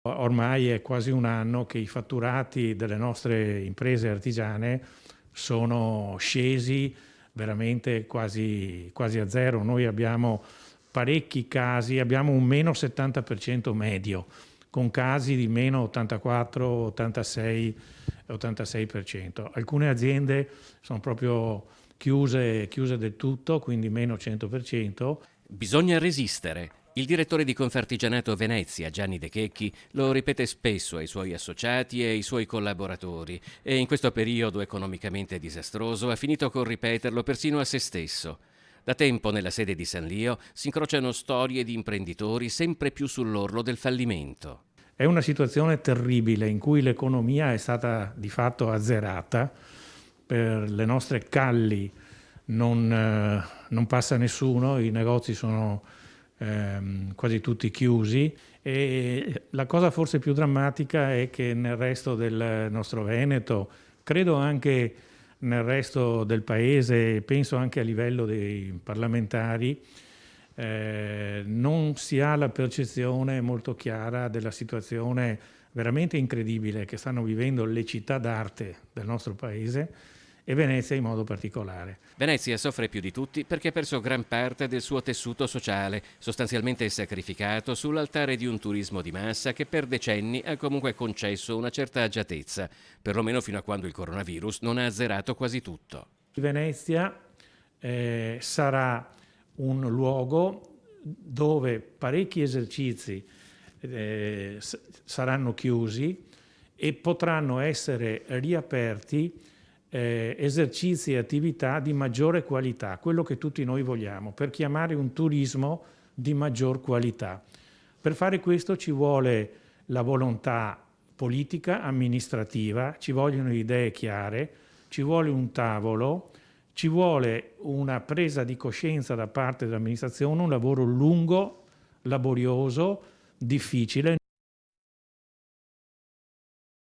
Ormai è quasi un anno che i fatturati delle nostre imprese artigiane sono scesi veramente quasi a zero. Noi abbiamo parecchi casi, abbiamo un meno 70% medio, con casi di meno 84, 86, 86%. Alcune aziende sono proprio chiuse del tutto, quindi meno 100%. Bisogna resistere. Il direttore di Confartigianato Venezia, Gianni De Checchi, lo ripete spesso ai suoi associati e ai suoi collaboratori e in questo periodo economicamente disastroso ha finito con ripeterlo persino a se stesso. Da tempo nella sede di San Lio si incrociano storie di imprenditori sempre più sull'orlo del fallimento. È una situazione terribile in cui l'economia è stata di fatto azzerata, per le nostre calli non passa nessuno, i negozi sono quasi tutti chiusi e la cosa forse più drammatica è che nel resto del nostro Veneto, credo anche nel resto del paese, penso anche a livello dei parlamentari, non si ha la percezione molto chiara della situazione veramente incredibile che stanno vivendo le città d'arte del nostro paese e Venezia in modo particolare. Venezia soffre più di tutti perché ha perso gran parte del suo tessuto sociale, sostanzialmente sacrificato sull'altare di un turismo di massa che per decenni ha comunque concesso una certa agiatezza, perlomeno fino a quando il coronavirus non ha azzerato quasi tutto. Venezia sarà un luogo dove parecchi esercizi saranno chiusi e potranno essere riaperti esercizi e attività di maggiore qualità, quello che tutti noi vogliamo, per chiamare un turismo di maggior qualità. Per fare questo ci vuole la volontà politica, amministrativa, ci vogliono idee chiare, ci vuole un tavolo, ci vuole una presa di coscienza da parte dell'amministrazione, un lavoro lungo, laborioso, difficile.